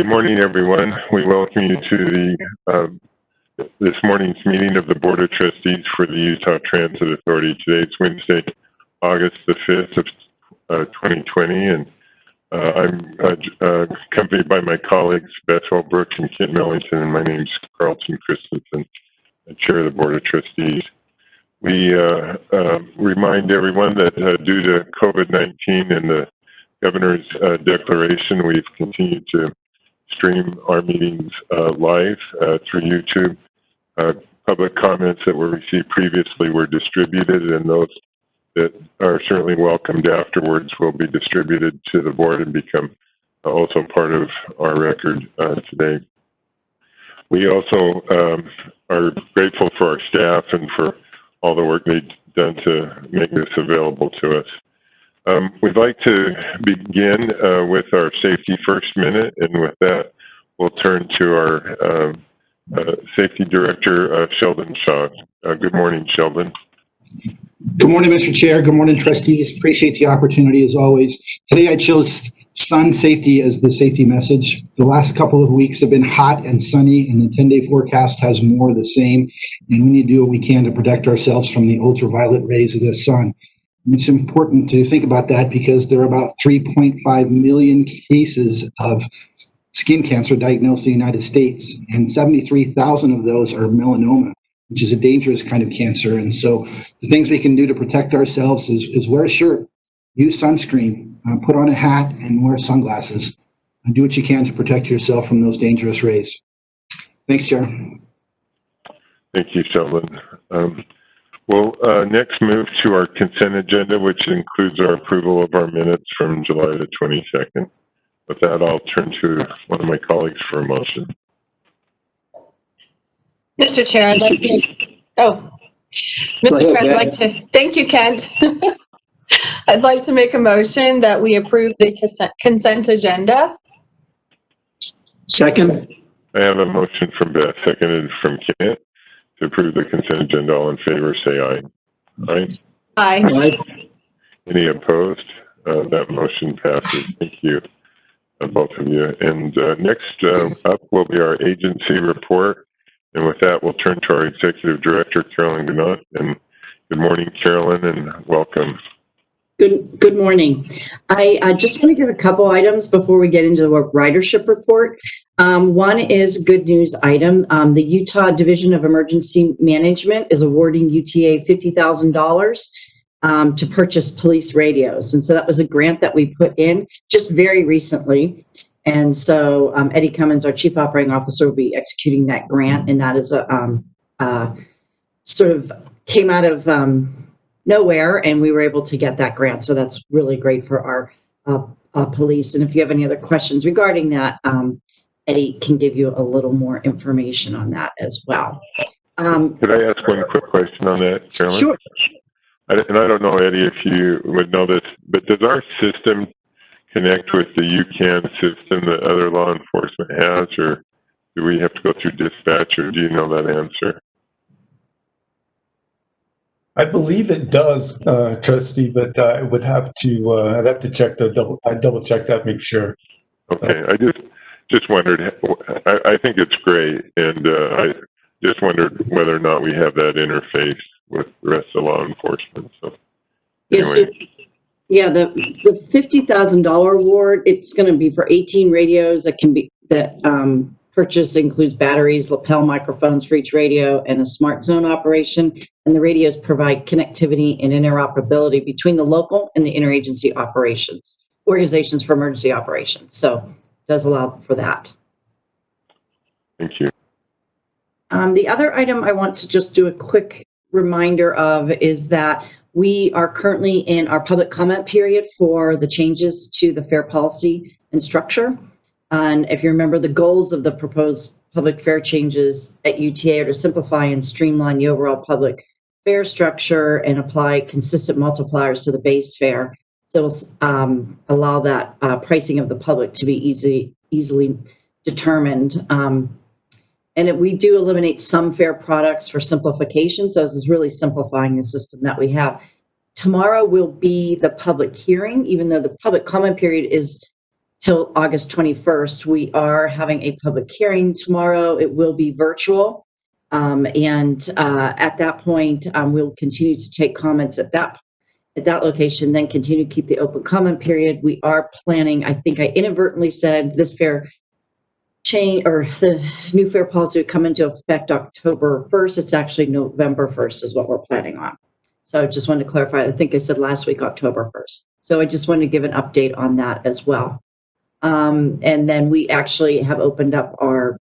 Good morning, everyone. We welcome you to this morning's meeting of the Board of Trustees for the Utah Transit Authority. Today is Wednesday, August the 5th of 2020, and I'm accompanied by my colleagues Beth Holbrook and Kent Millington, and my name's Carlton Christensen, Chair of the Board of Trustees. We remind everyone that due to COVID-19 and the Governor's declaration, we've continued to stream our meetings live through YouTube. Public comments that were received previously were distributed, and those that are certainly welcomed afterwards will be distributed to the board and become also part of our record today. We also are grateful for our staff and for all the work they've done to make this available to us. We'd like to begin with our Safety First Minute, and with that, we'll turn to our Safety Director, Sheldon Shaw. Good morning, Sheldon. Good morning, Mr. Chair. Good morning, trustees. Appreciate the opportunity as always. Today I chose sun safety as the safety message. The last couple of weeks have been hot and sunny, and the 10-day forecast has more of the same, and we need to do what we can to protect ourselves from the ultraviolet rays of the sun. It's important to think about that because there are about 3.5 million cases of skin cancer diagnosed in the United States, and 73,000 of those are melanoma, which is a dangerous kind of cancer. And so the things we can do to protect ourselves is wear a shirt, use sunscreen, put on a hat, and wear sunglasses. And do what you can to protect yourself from those dangerous rays. Thanks, Chair. Thank you, Sheldon. We'll next move to our consent agenda, which includes our approval of our minutes from July the 22nd. With that, I'll turn to one of my colleagues for a motion. Mr. Chair, I'd like to thank you, Kent. I'd like to make a motion that we approve the consent agenda. Second. I have a motion from Beth, seconded from Kent, to approve the consent agenda. All in favor, say aye. Aye. Aye. Aye. Any opposed? That motion passes. Thank you, both of you. And next up will be our agency report. And with that, we'll turn to our Executive Director, Carolyn Gnott. And good morning, Carolyn, and welcome. Good morning. I just want to give a couple items before we get into the ridership report. One is a good news item. The Utah Division of Emergency Management is awarding UTA $50,000 to purchase police radios. And so that was a grant that we put in just very recently. And so Eddie Cummins, our Chief Operating Officer, will be executing that grant. And that is a sort of came out of nowhere, and we were able to get that grant. So that's really great for our police. And if you have any other questions regarding that, Eddie can give you a little more information on that as well. Could I ask one quick question on that, Carolyn? Sure. And I don't know, Eddie, if you would know this, but does our system connect with the UCAN system that other law enforcement has, or do we have to go through dispatch, or do you know that answer? I believe it does, Trustee, but I would have to. I'd have to check I'd double check that, make sure. Okay, I just wondered. I think it's great, and I just wondered whether or not we have that interface with the rest of law enforcement. So, yes, anyway. Yeah, the $50,000 award, it's going to be for 18 radios that purchase includes batteries, lapel microphones for each radio, and a smart zone operation. And the radios provide connectivity and interoperability between the local and the interagency organizations for emergency operations. So it does allow for that. Thank you. The other item I want to just do a quick reminder of is that we are currently in our public comment period for the changes to the fare policy and structure. And if you remember, the goals of the proposed public fare changes at UTA are to simplify and streamline the overall public fare structure and apply consistent multipliers to the base fare. So allow that pricing of the public to be easily determined. We do eliminate some fare products for simplification. So this is really simplifying the system that we have. Tomorrow will be the public hearing, even though the public comment period is till August 21st. We are having a public hearing tomorrow. It will be virtual. And at that point, we'll continue to take comments at that location, then continue to keep the open comment period. We are planning, I think I inadvertently said this fare change, or the new fare policy would come into effect October 1st. It's actually November 1st is what we're planning on. So I just wanted to clarify. I think I said last week, October 1st. So I just wanted to give an update on that as well. And then we actually have opened up our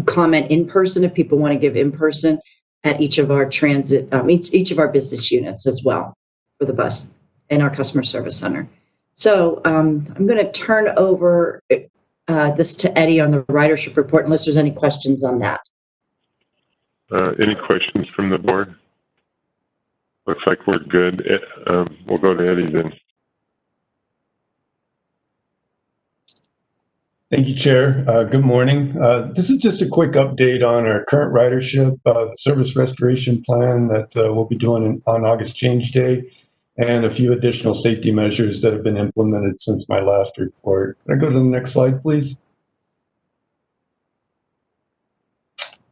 comment in person if people want to give in person at each of our transit, each of our business units as well for the bus and our customer service center. So I'm going to turn over this to Eddie on the ridership report, unless there's any questions on that. Any questions from the board? Looks like we're good. We'll go to Eddie then. Thank you, Chair. Good morning. This is just a quick update on our current ridership, service restoration plan that we'll be doing on August change day, and a few additional safety measures that have been implemented since my last report. Can I go to the next slide, please?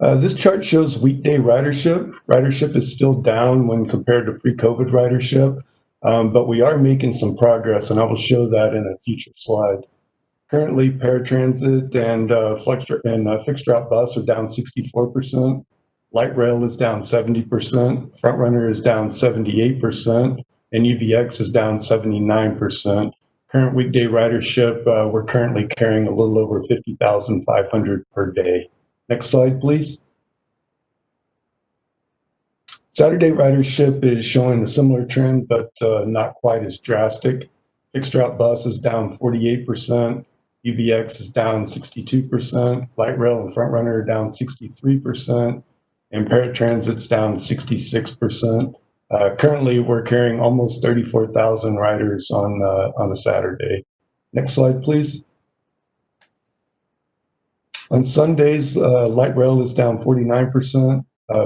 This chart shows weekday ridership. Ridership is still down when compared to pre-COVID ridership, but we are making some progress, and I will show that in a future slide. Currently, paratransit and fixed route bus are down 64%. Light rail is down 70%. Front runner is down 78%. And UVX is down 79%. Current weekday ridership, we're currently carrying a little over 50,500 per day. Next slide, please. Saturday ridership is showing a similar trend, but not quite as drastic. Fixed route bus is down 48%. UVX is down 62%. Light rail and front runner are down 63%. And paratransit's down 66%. Currently, we're carrying almost 34,000 riders on a Saturday. Next slide, please. On Sundays, light rail is down 49%,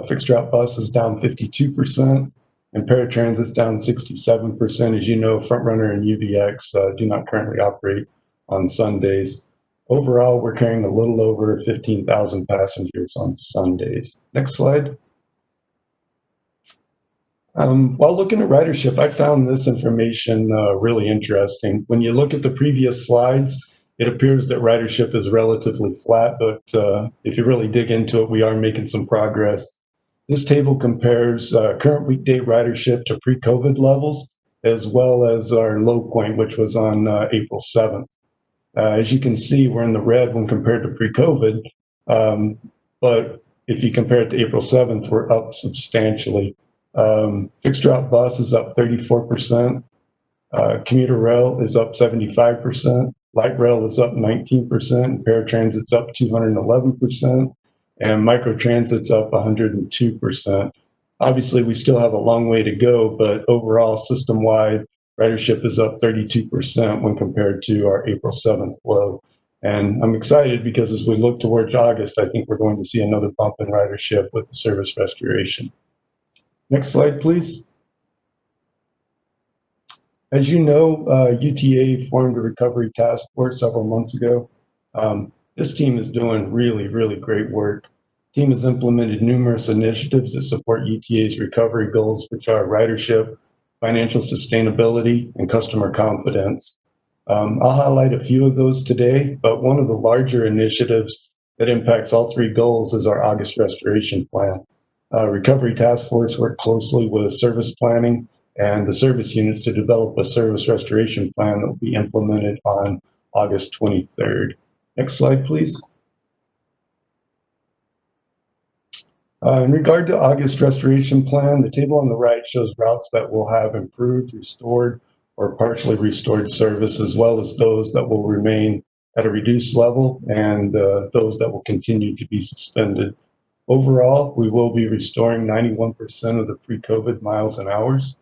fixed route bus is down 52%, and paratransit's down 67%. As you know, front runner and UVX do not currently operate on Sundays. Overall, we're carrying a little over 15,000 passengers on Sundays. Next slide. While looking at ridership, I found this information really interesting. When you look at the previous slides, it appears that ridership is relatively flat, but if you really dig into it, we are making some progress. This table compares current weekday ridership to pre-COVID levels, as well as our low point, which was on April 7th. As you can see, we're in the red when compared to pre-COVID, but if you compare it to April 7th, we're up substantially. Fixed route bus is up 34%. Commuter rail is up 75%. Light rail is up 19%. And paratransit's up 211%. And microtransit's up 102%. Obviously, we still have a long way to go, but overall, system-wide, ridership is up 32% when compared to our April 7th low. And I'm excited because as we look towards August, I think we're going to see another bump in ridership with the service restoration. Next slide, please. As you know, UTA formed a recovery task force several months ago. This team is doing really, really great work. The team has implemented numerous initiatives that support UTA's recovery goals, which are ridership, financial sustainability, and customer confidence. I'll highlight a few of those today, but one of the larger initiatives that impacts all three goals is our August restoration plan. Recovery Task Force worked closely with service planning and the service units to develop a service restoration plan that will be implemented on August 23rd. Next slide, please. In regard to August restoration plan, the table on the right shows routes that will have improved, restored, or partially restored service, as well as those that will remain at a reduced level and those that will continue to be suspended. Overall, we will be restoring 91% of the pre-COVID miles and hours.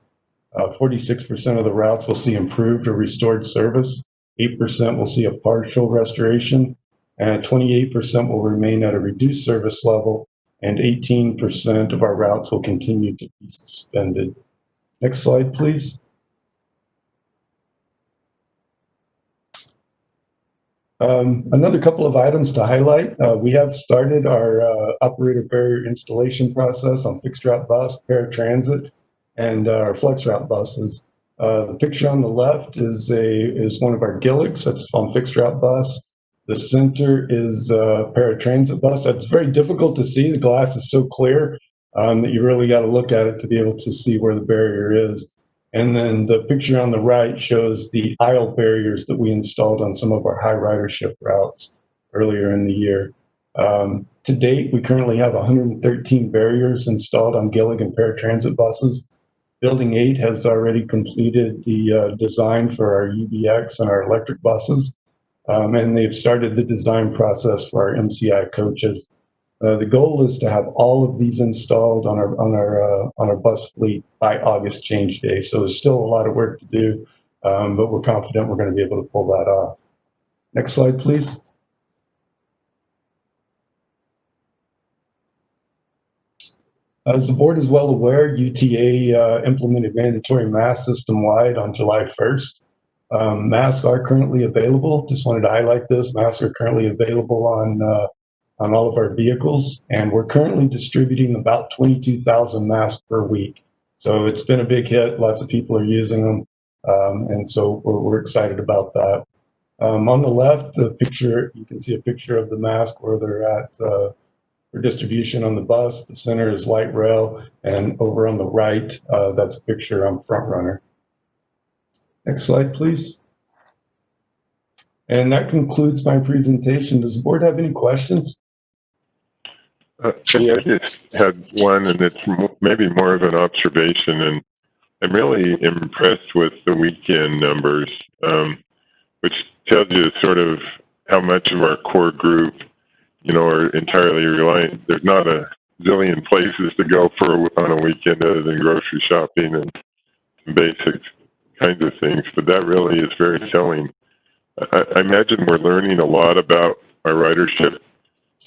46% of the routes will see improved or restored service. 8% will see a partial restoration, and 28% will remain at a reduced service level, and 18% of our routes will continue to be suspended. Next slide, please. Another couple of items to highlight. We have started our operator barrier installation process on fixed route bus, paratransit, and our flex route buses. The picture on the left is one of our Gilligs that's on fixed route bus. The center is a paratransit bus. That's very difficult to see. The glass is so clear that you really got to look at it to be able to see where the barrier is. And then the picture on the right shows the aisle barriers that we installed on some of our high ridership routes earlier in the year. To date, we currently have 113 barriers installed on Gillig and paratransit buses. Building 8 has already completed the design for our UBX and our electric buses, and they've started the design process for our MCI coaches. The goal is to have all of these installed on our bus fleet by August change day. So there's still a lot of work to do, but we're confident we're going to be able to pull that off. Next slide, please. As the board is well aware, UTA implemented mandatory masks system-wide on July 1st. Masks are currently available. Just wanted to highlight this. Masks are currently available on all of our vehicles, and we're currently distributing about 22,000 masks per week. So it's been a big hit. Lots of people are using them, and so we're excited about that. On the left, the picture, you can see a picture of the mask where they're at for distribution on the bus. The center is light rail, and over on the right, that's a picture on Front Runner. Next slide, please. And that concludes my presentation. Does the board have any questions? Yeah, I just had one, and it's maybe more of an observation, and I'm really impressed with the weekend numbers, which tells you sort of how much of our core group, you know, are entirely reliant. There's not a zillion places to go on a weekend other than grocery shopping and some basic kinds of things, but that really is very telling. I imagine we're learning a lot about our ridership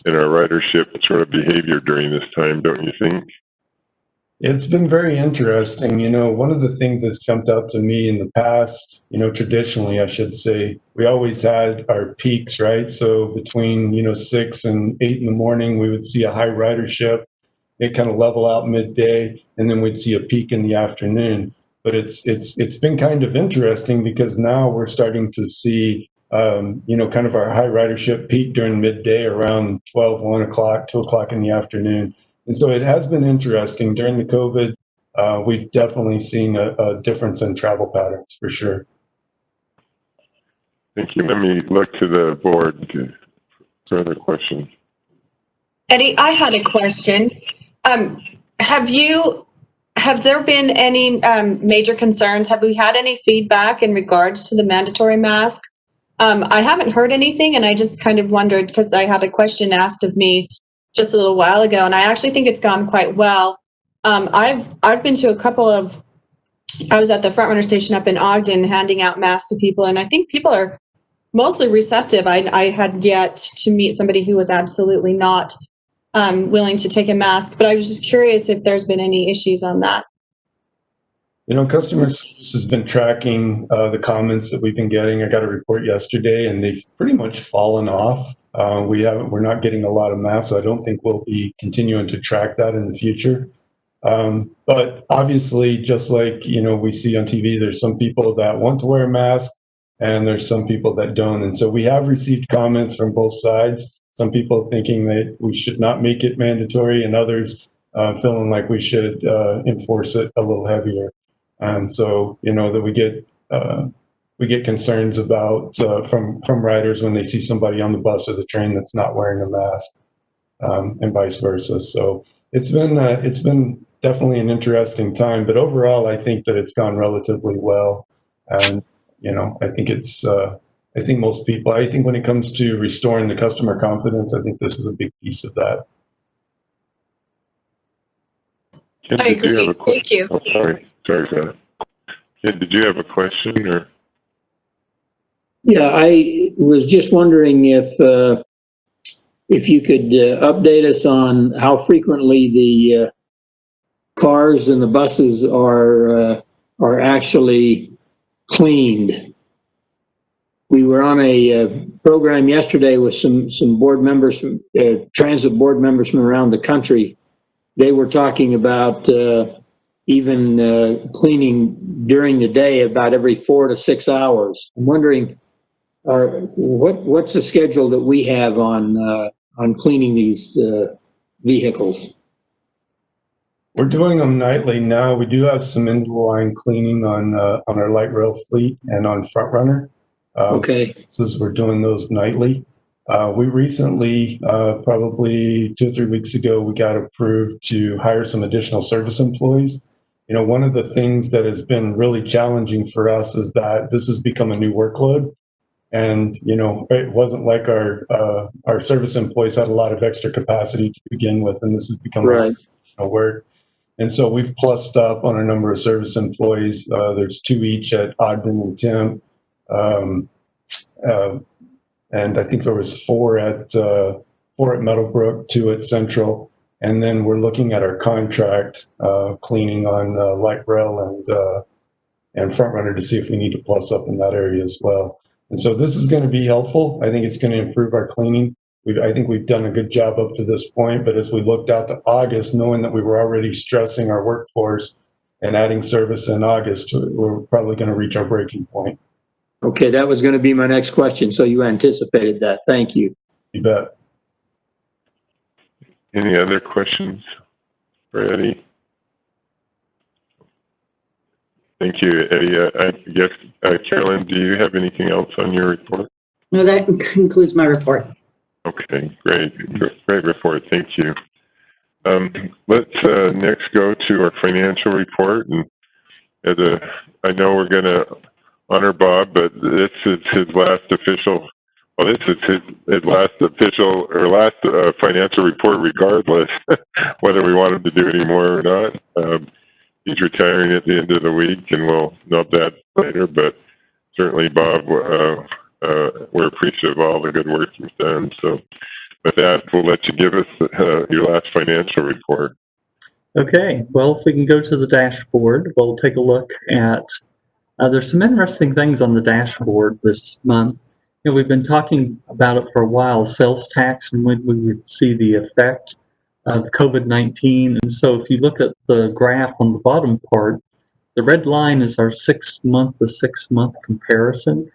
and our ridership sort of behavior during this time, don't you think? It's been very interesting. You know, one of the things that's jumped out to me in the past, you know, traditionally, I should say, we always had our peaks, right? So between, 6 and 8 in the morning, we would see a high ridership. It kind of level out midday, and then we'd see a peak in the afternoon. But it's been kind of interesting because now we're starting to see kind of our high ridership peak during midday around 12, 1 o'clock, 2 o'clock in the afternoon. And so it has been interesting. During the COVID, we've definitely seen a difference in travel patterns for sure. Thank you. Let me look to the board for other questions. Eddie, I had a question. Have there been any major concerns? Have we had any feedback in regards to the mandatory mask? I haven't heard anything, and I just kind of wondered because I had a question asked of me just a little while ago, and I actually think it's gone quite well. I've been to a couple of. I was at the Front Runner station up in Ogden handing out masks to people, and I think people are mostly receptive. I had yet to meet somebody who was absolutely not willing to take a mask, but I was just curious if there's been any issues on that. You know, customer service has been tracking the comments that we've been getting. I got a report yesterday, and they've pretty much fallen off. We're not getting a lot of masks, so I don't think we'll be continuing to track that in the future. But obviously, just like we see on TV, there's some people that want to wear a mask, and there's some people that don't. And so we have received comments from both sides. Some people thinking that we should not make it mandatory, and others feeling like we should enforce it a little heavier. And so, that we get concerns about from riders when they see somebody on the bus or the train that's not wearing a mask, and vice versa. So it's been definitely an interesting time, but overall, I think that it's gone relatively well. And I think I think most people. I think when it comes to restoring the customer confidence, I think this is a big piece of that. Ken, I agree. Thank you. Oh, sorry for that. Ken, did you have a question or? Yeah, I was just wondering if you could update us on how frequently the cars and the buses are actually cleaned. We were on a program yesterday with some board members, transit board members from around the country. They were talking about even cleaning during the day about every 4 to 6 hours. I'm wondering, what's the schedule that we have on cleaning these vehicles? We're doing them nightly now. We do have some end-of-the-line cleaning on our light rail fleet and on Front Runner. Okay. Since we're doing those nightly. We recently, probably 2 or 3 weeks ago, we got approved to hire some additional service employees. You know, one of the things that has been really challenging for us is that this has become a new workload. And, you know, it wasn't like our service employees had a lot of extra capacity to begin with, and this has become Right. a work. And so we've plussed up on a number of service employees. There's 2 each at Ogden and Tim. And I think there was 4 at Meadowbrook, 2 at Central. And then we're looking at our contract cleaning on light rail and Front Runner to see if we need to plus up in that area as well. And so this is going to be helpful. I think it's going to improve our cleaning. I think we've done a good job up to this point, but as we looked out to August, knowing that we were already stressing our workforce and adding service in August, we're probably going to reach our breaking point. Okay, that was going to be my next question. So you anticipated that. Thank you. You bet. Any other questions for Eddie? Thank you, Eddie. I guess, Carolyn, do you have anything else on your report? No, that concludes my report. Okay, great. Great report. Thank you. Let's next go to our financial report. And I know we're going to honor Bob, but this is his last official, well, this is his last official or last financial report regardless, whether we want him to do any more or not. He's retiring at the end of the week, and we'll know that later, but certainly, Bob, we're appreciative of all the good work you've done. So with that, we'll let you give us your last financial report. Okay, well, if we can go to the dashboard, we'll take a look at, there's some interesting things on the dashboard this month. You know, we've been talking about it for a while, sales tax, and when we would see the effect of COVID-19. And so if you look at the graph on the bottom part, the red line is our 6-month to 6-month comparison.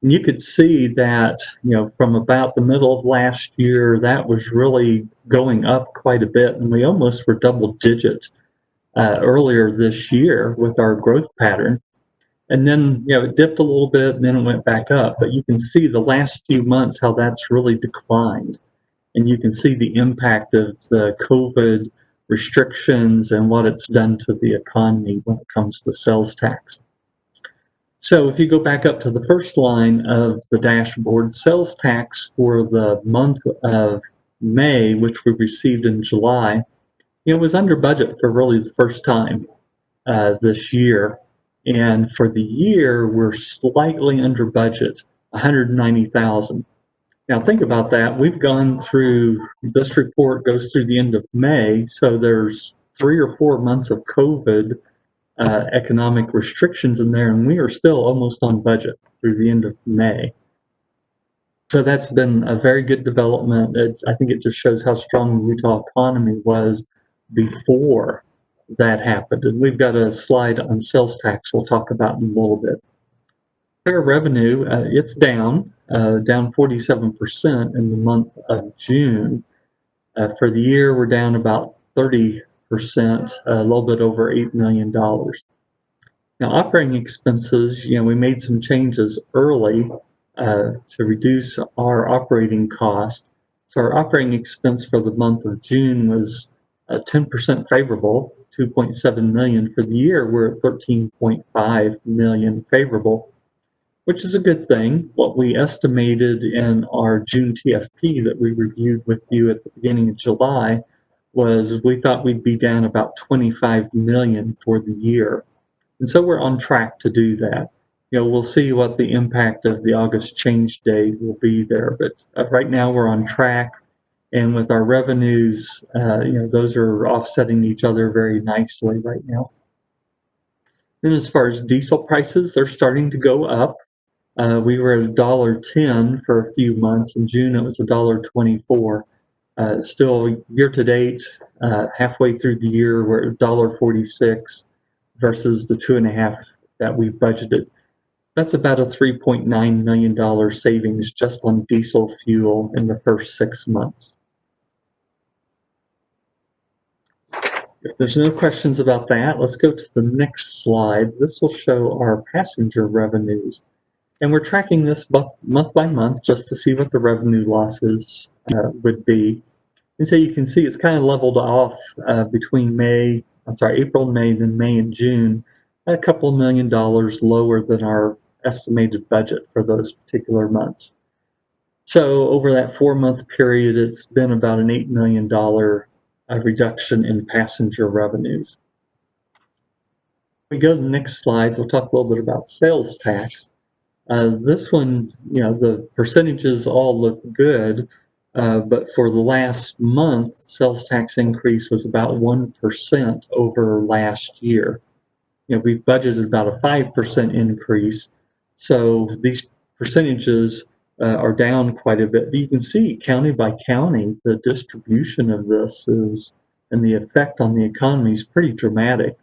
And you could see that, you know, from about the middle of last year, that was really going up quite a bit. And we almost were double digit earlier this year with our growth pattern. And then, you know, it dipped a little bit and then it went back up. But you can see the last few months how that's really declined. And you can see the impact of the COVID restrictions and what it's done to the economy when it comes to sales tax. So if you go back up to the first line of the dashboard, sales tax for the month of May, which we received in July, you know, was under budget for really the first time this year. And for the year, we're slightly under budget, $190,000. Now think about that. We've gone through, this report goes through the end of May, so there's 3 or 4 months of COVID economic restrictions in there, and we are still almost on budget through the end of May. So that's been a very good development. I think it just shows how strong the Utah economy was before that happened. And we've got a slide on sales tax we'll talk about in a little bit. Fair revenue, it's down 47% in the month of June. For the year, we're down about 30%, a little bit over $8 million. Now, operating expenses, you know, we made some changes early to reduce our operating cost. So our operating expense for the month of June was 10% favorable, $2.7 million. For the year, we're at $13.5 million favorable, which is a good thing. What we estimated in our June TFP that we reviewed with you at the beginning of July was we thought we'd be down about $25 million for the year. And so we're on track to do that. You know, we'll see what the impact of the August change day will be there, but right now we're on track. And with our revenues, you know, those are offsetting each other very nicely right now. Then as far as diesel prices, they're starting to go up. We were at $1.10 for a few months. In June, it was $1.24. Still, year to date, halfway through the year, we're at $1.46 versus the 2.5 that we budgeted. That's about a $3.9 million savings just on diesel fuel in the first 6 months. If there's no questions about that, let's go to the next slide. This will show our passenger revenues. And we're tracking this month by month just to see what the revenue losses would be. And so you can see it's kind of leveled off between April, May, then May and June, a couple of $1 million lower than our estimated budget for those particular months. So over that 4-month period, it's been about an $8 million reduction in passenger revenues. We go to the next slide, we'll talk a little bit about sales tax. This one, the percentages all look good, but for the last month, sales tax increase was about 1% over last year. We've budgeted about a 5% increase, so these percentages are down quite a bit. But you can see county by county, the distribution of this is, and the effect on the economy is pretty dramatic.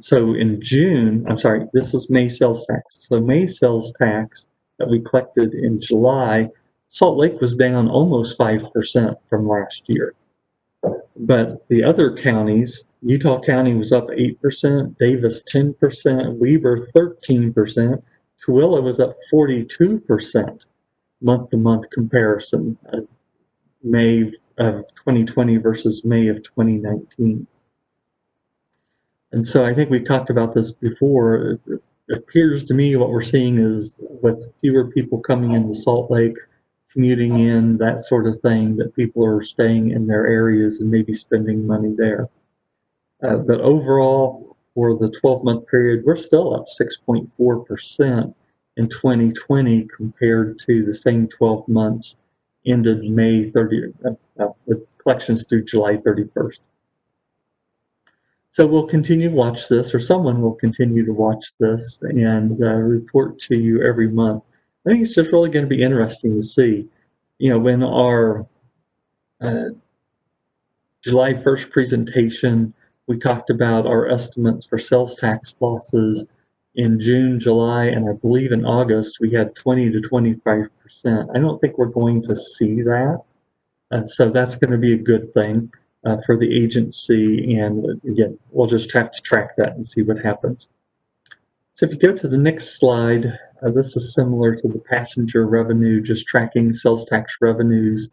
So in June, this is May sales tax. So May sales tax that we collected in July, Salt Lake was down almost 5% from last year. But the other counties, Utah County was up 8%, Davis 10%, Weber 13%, Tooele was up 42% month-to-month comparison, May of 2020 versus May of 2019. And so I think we talked about this before. It appears to me what we're seeing is with fewer people coming into Salt Lake, commuting in, that sort of thing, that people are staying in their areas and maybe spending money there. But overall, for the 12-month period, we're still up 6.4% in 2020 compared to the same 12 months ended May 30th, with collections through July 31st. So we'll continue to watch this, or someone will continue to watch this and report to you every month. I think it's just really going to be interesting to see, when our July 1st presentation, we talked about our estimates for sales tax losses in June, July, and I believe in August, we had 20 to 25%. I don't think we're going to see that. So that's going to be a good thing for the agency. And again, we'll just have to track that and see what happens. So if you go to the next slide, this is similar to the passenger revenue, just tracking sales tax revenues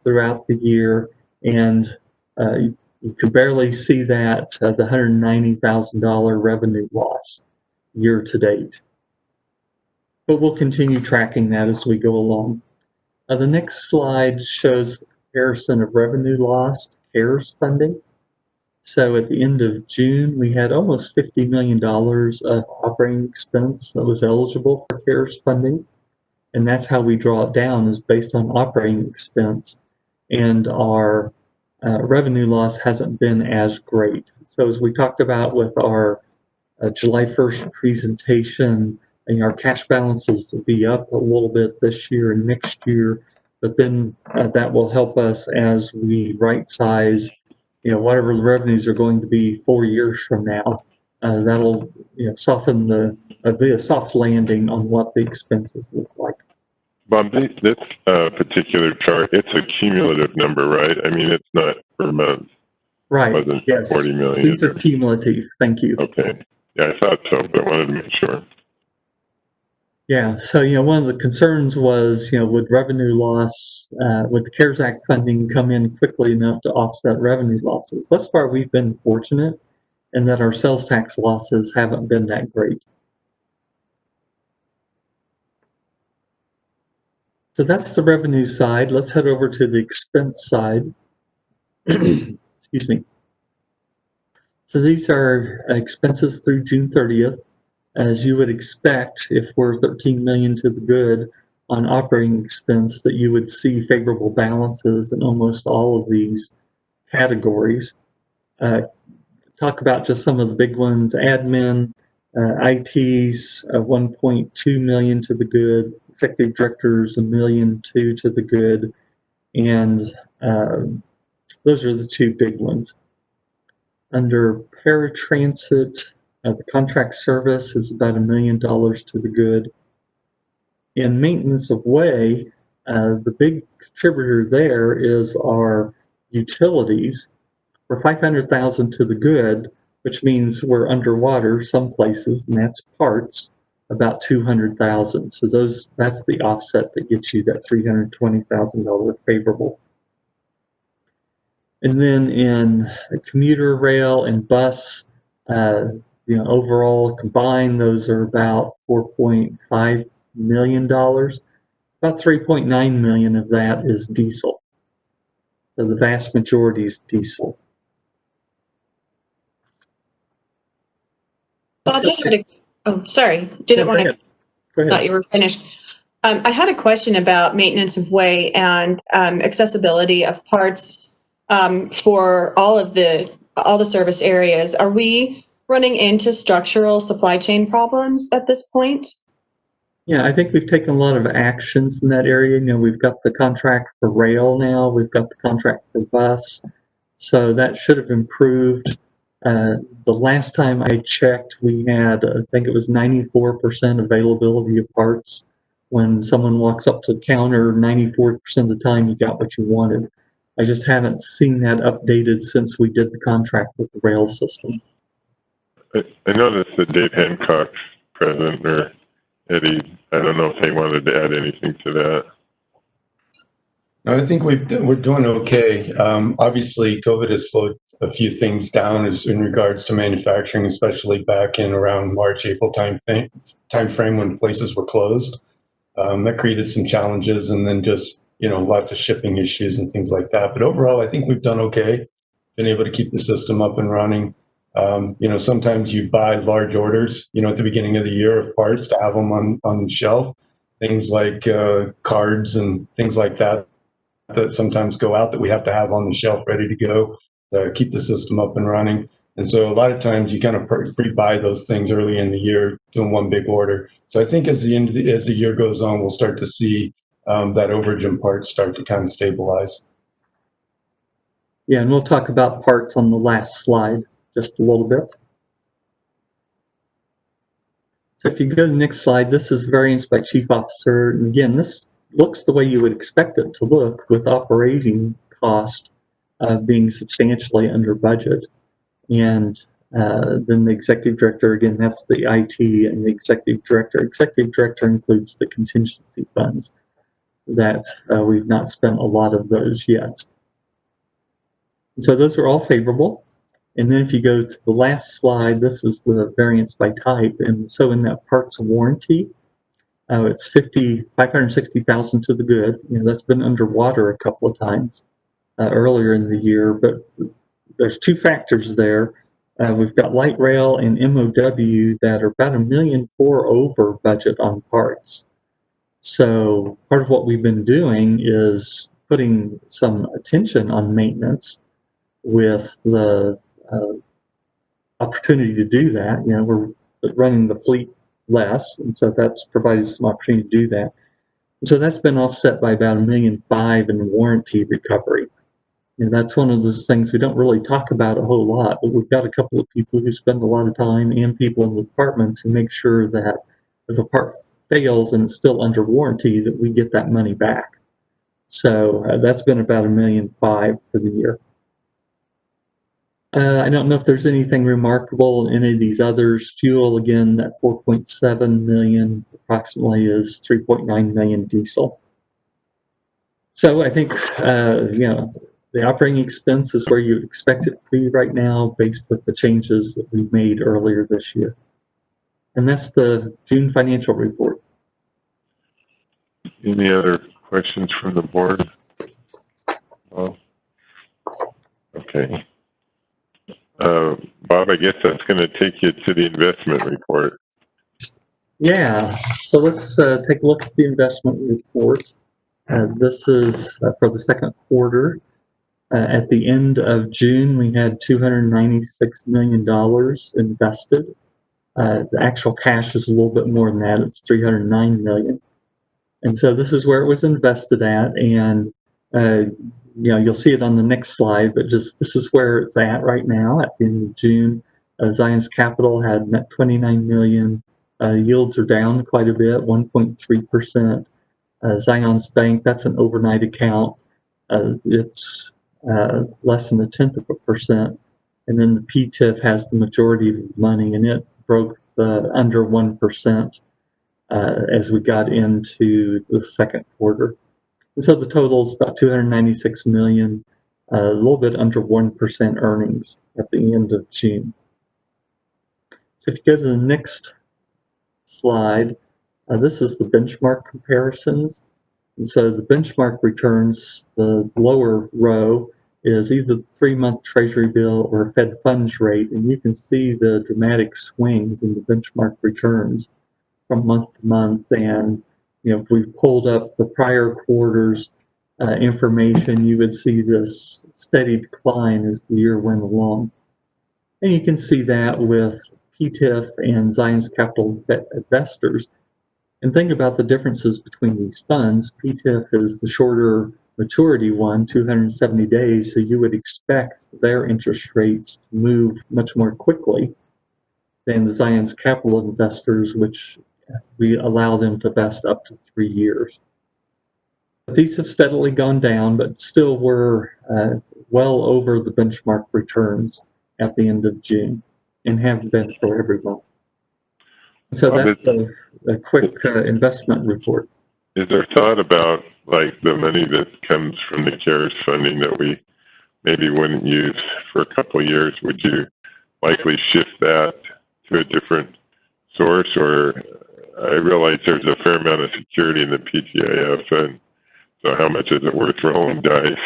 throughout the year. And you can barely see that, the $190,000 revenue loss year to date. But we'll continue tracking that as we go along. The next slide shows the comparison of revenue lost to CARES funding. So at the end of June, we had almost $50 million of operating expense that was eligible for CARES funding. And that's how we draw it down, is based on operating expense. And our revenue loss hasn't been as great. So as we talked about with our July 1st presentation, and our cash balances will be up a little bit this year and next year, but then that will help us as we right size, whatever the revenues are going to be 4 years from now. That'll soften be a soft landing on what the expenses look like. Bob, this particular chart, it's a cumulative number, right? I mean, it's not per month. Right. It wasn't Yes. 40 million. These are cumulative. Thank you. Okay. Yeah, I thought so, but wanted to make sure. Yeah. So, one of the concerns was, would revenue loss, would the CARES Act funding come in quickly enough to offset revenue losses? Thus far, we've been fortunate in that our sales tax losses haven't been that great. So that's the revenue side. Let's head over to the expense side. Excuse me. So these are expenses through June 30th. As you would expect, if we're 13 million to the good on operating expense, that you would see favorable balances in almost all of these categories. Talk about just some of the big ones. Admin, IT's 1.2 million to the good, executive directors $1.2 million to the good, and those are the two big ones. Under paratransit, the contract service is about $1 million to the good. In maintenance of way, the big contributor there is our utilities. We're 500,000 to the good, which means we're underwater some places, and that's parts, about 200,000. So that's the offset that gets you that $320,000 favorable. And then in commuter rail and bus, overall combined, those are about $4.5 million. About 3.9 million of that is diesel. So the vast majority is diesel. Bob, sorry, didn't want to. Thought you were finished. I had a question about maintenance of way and accessibility of parts for all the service areas. Are we running into structural supply chain problems at this point? Yeah, I think we've taken a lot of actions in that area. We've got the contract for rail now. We've got the contract for bus. So that should have improved. The last time I checked, we had, I think it was 94% availability of parts. When someone walks up to the counter, 94% of the time you got what you wanted. I just haven't seen that updated since we did the contract with the rail system. I noticed that Dave Hancock's present, or Eddie. I don't know if they wanted to add anything to that. I think we're doing okay. Obviously, COVID has slowed a few things down as in regards to manufacturing, especially back in around March, April time frame when places were closed. That created some challenges, and then just lots of shipping issues and things like that. But overall, I think we've done okay. Been able to keep the system up and running. Sometimes you buy large orders, at the beginning of the year of parts to have them on the shelf. Things like cards and things like that sometimes go out that we have to have on the shelf ready to go to keep the system up and running. And so a lot of times you kind of pre-buy those things early in the year, doing one big order. So I think as the year goes on, we'll start to see that overage in parts start to kind of stabilize. Yeah, and we'll talk about parts on the last slide just a little bit. So if you go to the next slide, this is variance by chief officer. And again, this looks the way you would expect it to look, with operating cost being substantially under budget. And then the executive director, again, that's the IT and the executive director. Executive director includes the contingency funds that we've not spent a lot of those yet. And so those are all favorable. And then if you go to the last slide, this is the variance by type. And so in that parts warranty, it's 560,000 to the good. That's been underwater a couple of times earlier in the year, but there's two factors there. We've got light rail and MOW that are about $1.4 million over budget on parts. So part of what we've been doing is putting some attention on maintenance with the opportunity to do that. We're running the fleet less, and so that's provided some opportunity to do that. And so that's been offset by about $1.5 million in warranty recovery. And that's one of those things we don't really talk about a whole lot, but we've got a couple of people who spend a lot of time, and people in the departments, who make sure that if a part fails and it's still under warranty, that we get that money back. So that's been about $1.5 million for the year. I don't know if there's anything remarkable in any of these others. Fuel, again, that 4.7 million approximately is 3.9 million diesel. So I think, the operating expense is where you expect it to be right now based with the changes that we made earlier this year. And that's the June financial report. Any other questions from the board? Oh. Okay. Bob, I guess that's going to take you to the investment report. Yeah, so let's take a look at the investment report. This is for the second quarter. At the end of June, we had $296 million invested. The actual cash is a little bit more than that. It's $309 million. And so this is where it was invested at. And, you'll see it on the next slide, but just this is where it's at right now at the end of June. Zion's Capital had net $29 million. Yields are down quite a bit, 1.3%. Zion's Bank, that's an overnight account. It's less than 0.1%. And then the PTIF has the majority of the money, and it broke under 1% as we got into the second quarter. And so the total is about $296 million, a little bit under 1% earnings at the end of June. So if you go to the next slide, this is the benchmark comparisons. And so the benchmark returns, the lower row is either the 3-month Treasury bill or Fed funds rate, and you can see the dramatic swings in the benchmark returns from month to month. And if we pulled up the prior quarter's information, you would see this steady decline as the year went along. And you can see that with PTIF and Zion's Capital Investors. And think about the differences between these funds. PTIF is the shorter maturity one, 270 days, so you would expect their interest rates to move much more quickly than the Zion's Capital Investors, which we allow them to vest up to 3 years. But these have steadily gone down, but still were well over the benchmark returns at the end of June, and have been for every month. So that's a quick investment report. Is there thought about like the money that comes from the CARES funding that we maybe wouldn't use for a couple of years? Would you likely shift that to a different source? Or I realize there's a fair amount of security in the PTAF, and so how much is it worth rolling dice?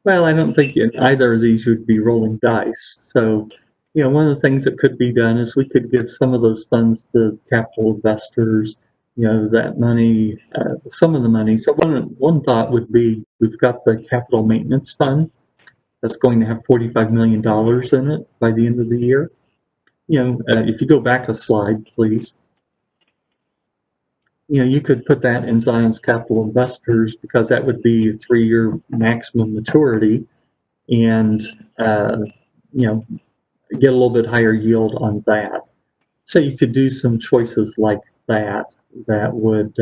Well, I don't think either of these would be rolling dice. So, one of the things that could be done is we could give some of those funds to capital investors, that money, some of the money. So one thought would be, we've got the capital maintenance fund that's going to have $45 million in it by the end of the year. If you go back a slide, please. You could put that in Zion's Capital Investors, because that would be a 3-year maximum maturity, and get a little bit higher yield on that. So you could do some choices like that would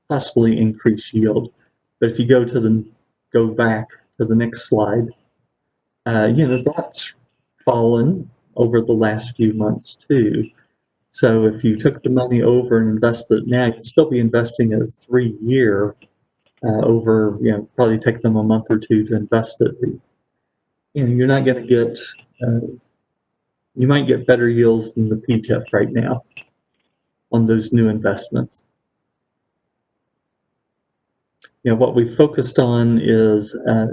possibly increase yield. But if you go back to the next slide, that's fallen over the last few months too. So if you took the money over and invested it now, you'd still be investing at a 3-year over, probably take them a month or two to invest it. You're not going to get, you might get better yields than the PTIF right now on those new investments. What we focused on is, I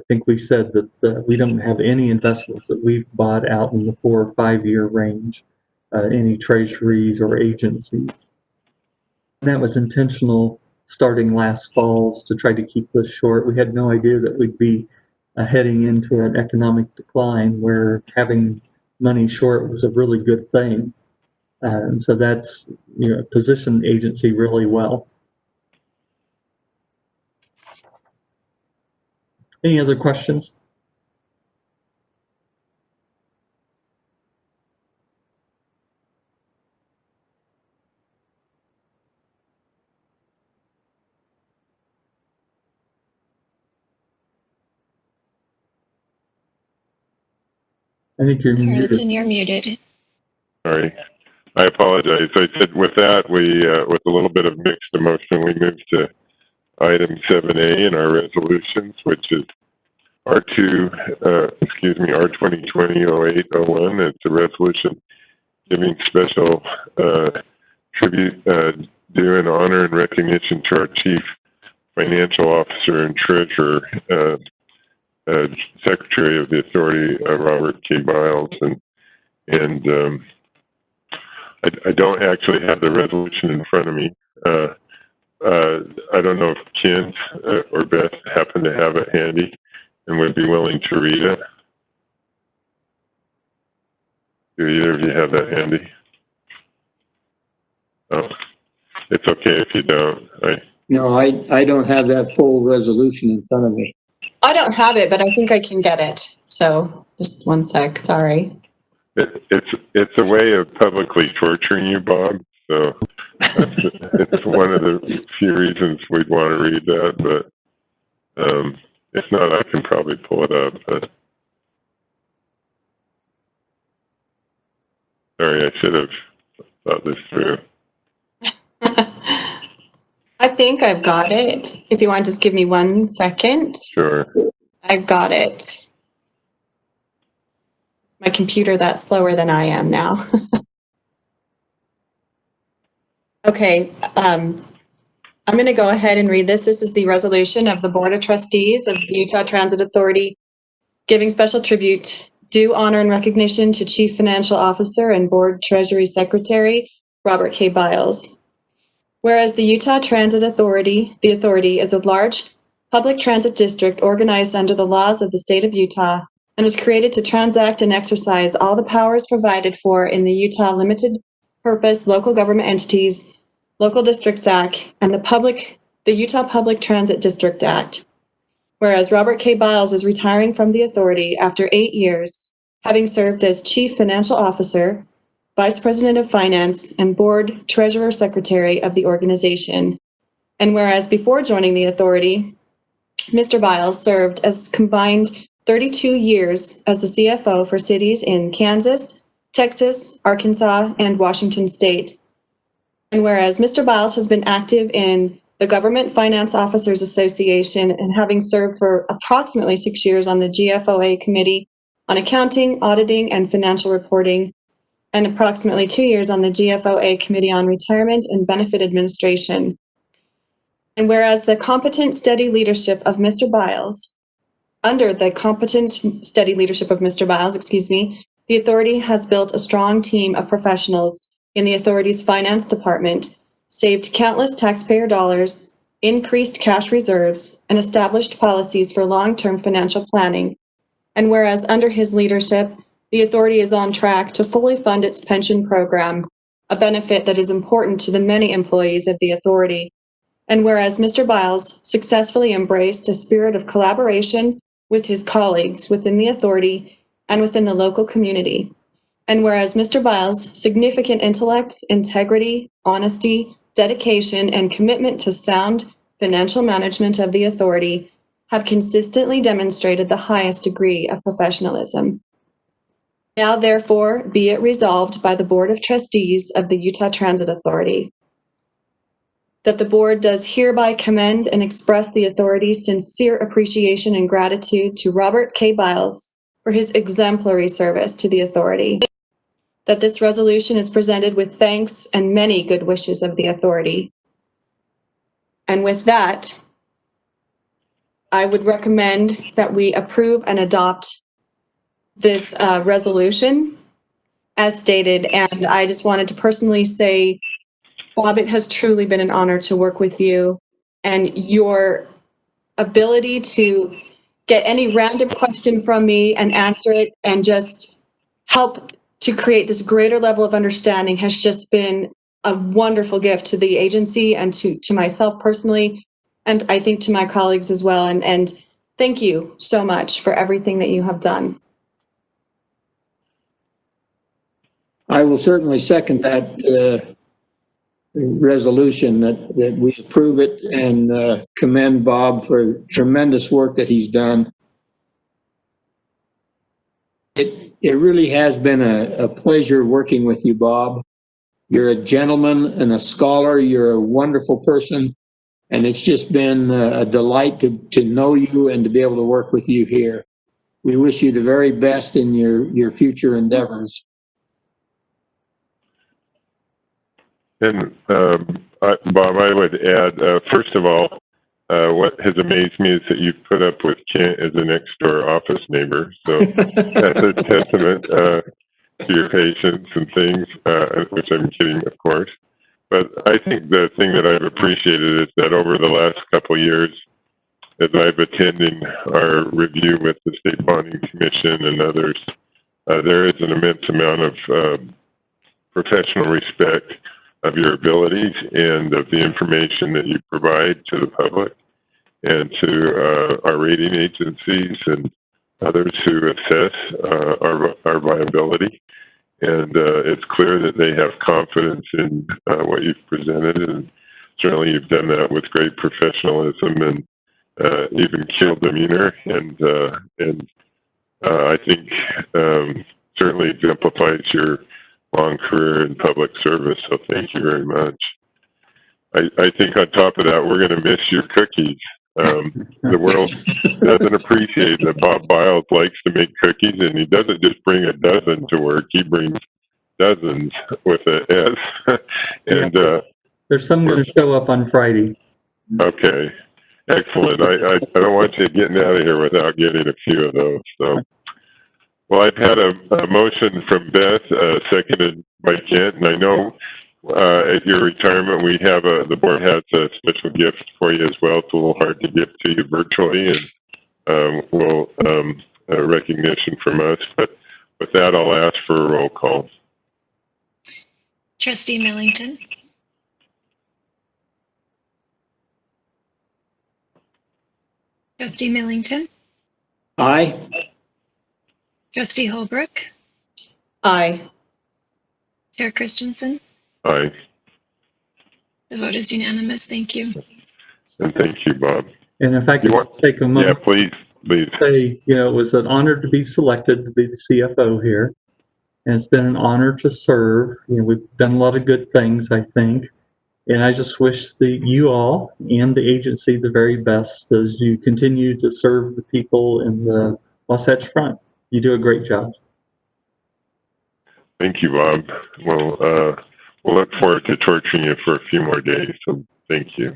think we said that we don't have any investments that we've bought out in the 4 or 5 year range. Any treasuries or agencies. And that was intentional starting last fall to try to keep this short. We had no idea that we'd be heading into an economic decline where having money short was a really good thing. And so that's, positioned the agency really well. Any other questions? I think you're muted. Carlton, you're muted. Sorry, I apologize. I said with that, with a little bit of mixed emotion, we moved to item 7A in our resolutions, which is R2020-0801. It's a resolution giving special tribute, due in honor and recognition to our Chief Financial Officer and Treasurer, Secretary of the Authority, Robert K. Biles, and I don't actually have the resolution in front of me. I don't know if Kent or Beth happen to have it handy and would be willing to read it. Do either of you have that handy? Oh, it's okay if you don't. No, I don't have that full resolution in front of me. I don't have it, but I think I can get it. So just one sec. Sorry. It's a way of publicly torturing you, Bob. So it's one of the few reasons we'd want to read that. But if not, I can probably pull it up. But sorry, I should have thought this through. I think I've got it. If you want to just give me 1 second. Sure. I've got it. My computer that's slower than I am now. Okay, I'm going to go ahead and read this. This is the resolution of the Board of Trustees of the Utah Transit Authority giving special tribute, due honor and recognition to Chief Financial Officer and Board Treasury Secretary Robert K. Biles. Whereas the Utah Transit Authority, the authority is a large public transit district organized under the laws of the state of Utah and was created to transact and exercise all the powers provided for in the Utah Limited Purpose Local Government Entities, Local Districts Act, and the Utah Public Transit District Act. Whereas Robert K. Biles is retiring from the authority after 8 years, having served as Chief Financial Officer, Vice President of Finance, and Board Treasurer Secretary of the organization. And whereas before joining the authority, Mr. Biles served as combined 32 years as the CFO for cities in Kansas, Texas, Arkansas, and Washington State. And whereas Mr. Biles has been active in the Government Finance Officers Association and having served for approximately 6 years on the GFOA Committee on Accounting, Auditing, and Financial Reporting, and approximately 2 years on the GFOA Committee on Retirement and Benefit Administration. And whereas the competent, steady leadership of Mr. Biles, under the competent, steady leadership of Mr. Biles, the authority has built a strong team of professionals in the authority's finance department, saved countless taxpayer dollars, increased cash reserves, and established policies for long-term financial planning. And whereas under his leadership, the authority is on track to fully fund its pension program, a benefit that is important to the many employees of the authority. And whereas Mr. Biles successfully embraced a spirit of collaboration with his colleagues within the authority and within the local community. And whereas Mr. Biles' significant intellect, integrity, honesty, dedication, and commitment to sound financial management of the authority have consistently demonstrated the highest degree of professionalism. Now, therefore, be it resolved by the Board of Trustees of the Utah Transit Authority that the board does hereby commend and express the authority's sincere appreciation and gratitude to Robert K. Biles for his exemplary service to the authority. That this resolution is presented with thanks and many good wishes of the authority. And with that, I would recommend that we approve and adopt this resolution as stated. And I just wanted to personally say, Bob, it has truly been an honor to work with you, and your ability to get any random question from me and answer it and just help to create this greater level of understanding has just been a wonderful gift to the agency and to myself personally, and I think to my colleagues as well. And thank you so much for everything that you have done. I will certainly second that resolution that we approve it and commend Bob for tremendous work that he's done. It really has been a pleasure working with you, Bob. You're a gentleman and a scholar. You're a wonderful person. And it's just been a delight to know you and to be able to work with you here. We wish you the very best in your future endeavors. And Bob, I would add, first of all, what has amazed me is that you've put up with Kent as a next door office neighbor. So that's a testament to your patience and things, which I'm kidding, of course. But I think the thing that I've appreciated is that over the last couple of years, as I've attended our review with the State Bonding Commission and others, there is an immense amount of professional respect of your abilities and of the information that you provide to the public and to our rating agencies and others who assess our viability. And it's clear that they have confidence in what you've presented, and certainly you've done that with great professionalism and even chill demeanor, and I think certainly exemplifies your long career in public service. So thank you very much. I think on top of that, we're going to miss your cookies. The world doesn't appreciate that Bob Biles likes to make cookies, and he doesn't just bring a dozen to work; he brings dozens with a S. And there's some going to show up on Friday. Okay, excellent. I don't want you getting out of here without getting a few of those. So, well, I've had a motion from Beth, seconded by Kent, and I know at your retirement we have the board has a special gift for you as well. It's a little hard to get to you virtually, and we'll a recognition from us. But with that, I'll ask for a roll call. Trustee Millington. Trustee Millington. Aye. Trustee Holbrook. Aye. Chair Christensen. Aye. The vote is unanimous. Thank you. And thank you, Bob. And if I could just take a moment. Yeah, please. Say, it was an honor to be selected to be the CFO here. And it's been an honor to serve. We've done a lot of good things, I think. And I just wish you all and the agency the very best as you continue to serve the people in the Wasatch Front. You do a great job. Thank you, Bob. Well, we'll look forward to torturing you for a few more days, so thank you.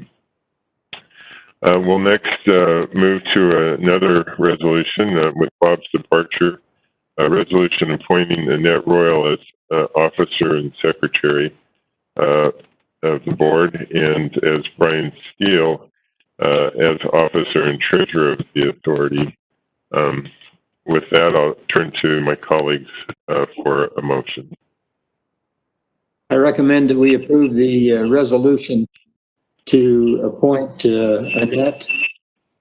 We'll next move to another resolution with Bob's departure, a resolution appointing Annette Royal as officer and secretary of the board, and as Brian Steele as officer and treasurer of the authority. With that, I'll turn to my colleagues for a motion. I recommend that we approve the resolution to appoint Annette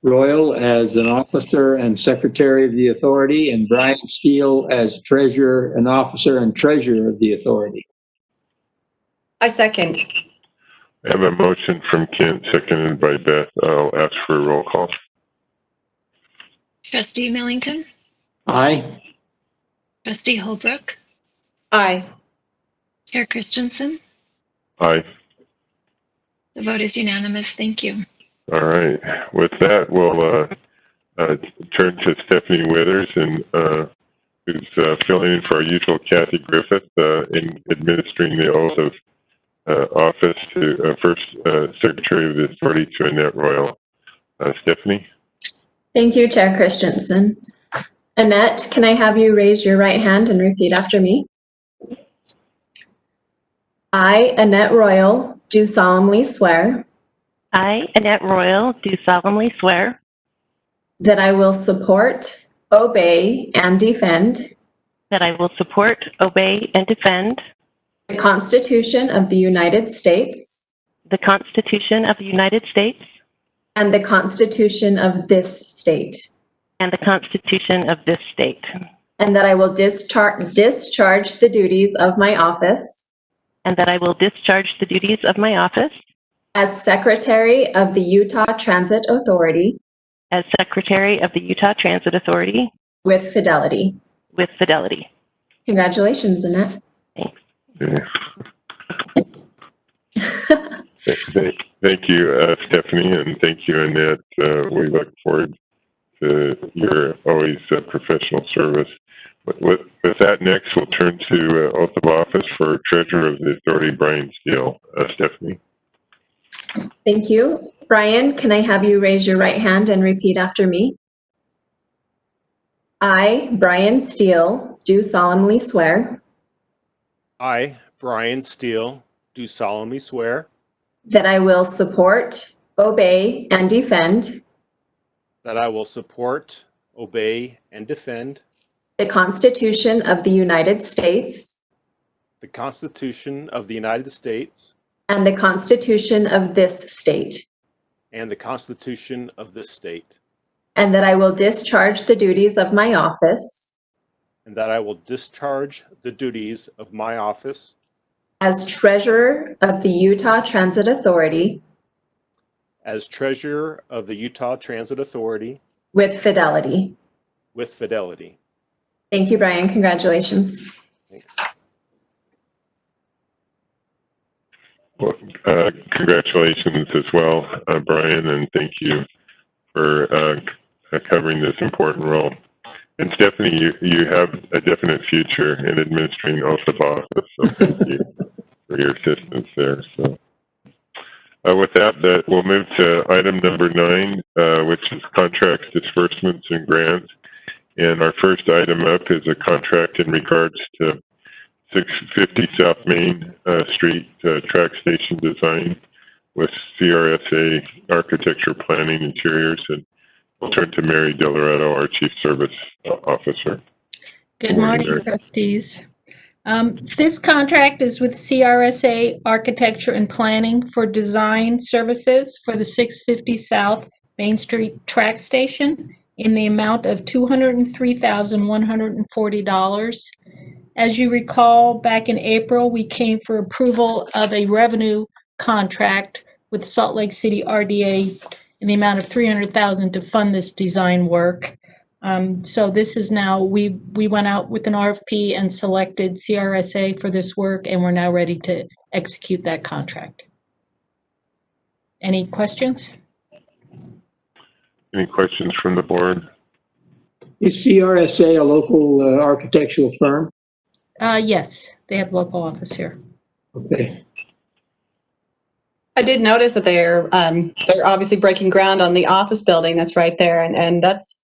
Royal as an officer and secretary of the authority, and Brian Steele as treasurer and officer and treasurer of the authority. I second. I have a motion from Kent, seconded by Beth. I'll ask for a roll call. Trustee Millington. Aye. Trustee Holbrook. Aye. Chair Christensen. Aye. The vote is unanimous. Thank you. All right. With that, we'll turn to Stephanie Withers, and who's filling in for our usual Kathy Griffith in administering the oath of office to first Secretary of the Authority to Annette Royal. Stephanie? Thank you, Chair Christensen. Annette, can I have you raise your right hand and repeat after me? I, Annette Royal, do solemnly swear I, Annette Royal, do solemnly swear that I will support, obey, and defend that I will support, obey, and defend the Constitution of the United States the Constitution of the United States and the Constitution of this state, and the Constitution of this state, and that I will discharge the duties of my office and that I will discharge the duties of my office as Secretary of the Utah Transit Authority as Secretary of the Utah Transit Authority with fidelity. with fidelity. Congratulations, Annette. Thanks. Thank you, Stephanie, and thank you, Annette. We look forward to your always professional service. With that, next we'll turn to oath of office for Treasurer of the Authority, Brian Steele. Stephanie. Thank you. Brian, can I have you raise your right hand and repeat after me? I, Brian Steele, do solemnly swear I, Brian Steele, do solemnly swear that I will support, obey, and defend that I will support, obey, and defend the Constitution of the United States, the Constitution of the United States, and the Constitution of this state, and the Constitution of this state, and that I will discharge the duties of my office and that I will discharge the duties of my office as Treasurer of the Utah Transit Authority as Treasurer of the Utah Transit Authority with fidelity. with fidelity. Thank you, Brian. Congratulations. Thanks. Well, congratulations as well, Brian, and thank you for covering this important role. And Stephanie, you have a definite future in administering oath of office, so thank you for your assistance there. So, with that, we'll move to item number 9, which is contracts, disbursements, and grants. And our first item up is a contract in regards to 650 South Main Street track station design with CRSA Architecture Planning Interiors. And we'll turn to Mary Del Loretto, our Chief Service Officer. Good morning, trustees. This contract is with CRSA Architecture and Planning for design services for the 650 South Main Street track station in the amount of $203,140. As you recall, back in April, we came for approval of a revenue contract with Salt Lake City RDA in the amount of $300,000 to fund this design work. So this is now, we went out with an RFP and selected CRSA for this work, and we're now ready to execute that contract. Any questions? Any questions from the board? Is CRSA a local architectural firm? Yes, they have local office here. Okay. I did notice that they're obviously breaking ground on the office building that's right there, and that's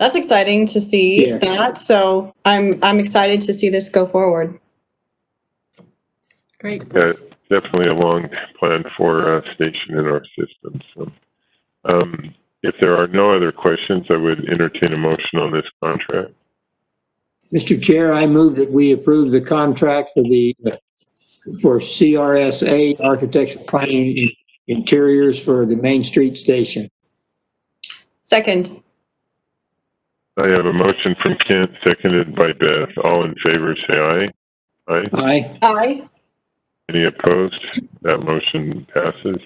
exciting to see. Yes. That. So I'm excited to see this go forward. Great. Definitely a long plan for station in our system. So, if there are no other questions, I would entertain a motion on this contract. Mr. Chair, I move that we approve the contract for CRSA Architectural Planning Interiors for the Main Street Station. Second. I have a motion from Kent, seconded by Beth. All in favor, say aye. Aye. Aye. Aye. Any opposed? That motion passes.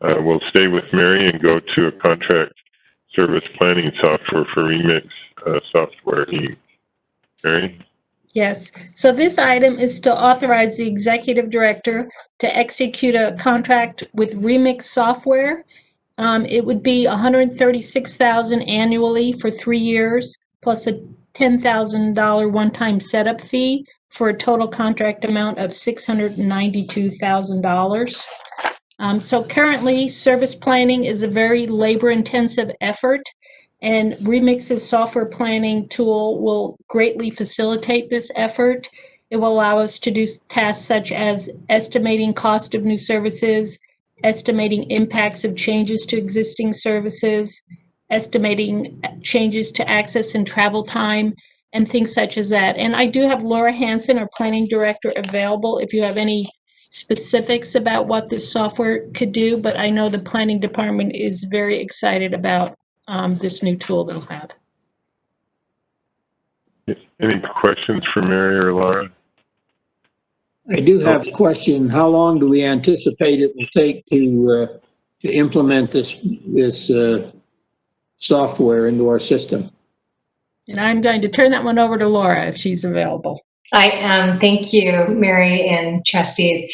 We'll stay with Mary and go to a contract service planning software for Remix Software Inc. Mary? Yes. So this item is to authorize the executive director to execute a contract with Remix Software. It would be $136,000 annually for 3 years, plus a $10,000 one-time setup fee for a total contract amount of $692,000. So currently, service planning is a very labor-intensive effort, and Remix's software planning tool will greatly facilitate this effort. It will allow us to do tasks such as estimating cost of new services, estimating impacts of changes to existing services, estimating changes to access and travel time, and things such as that. And I do have Laura Hansen, our planning director, available if you have any specifics about what this software could do, but I know the planning department is very excited about this new tool they'll have. Any questions for Mary or Laura? I do have a question. How long do we anticipate it will take to implement this software into our system? And I'm going to turn that one over to Laura if she's available. I am. Thank you, Mary and trustees.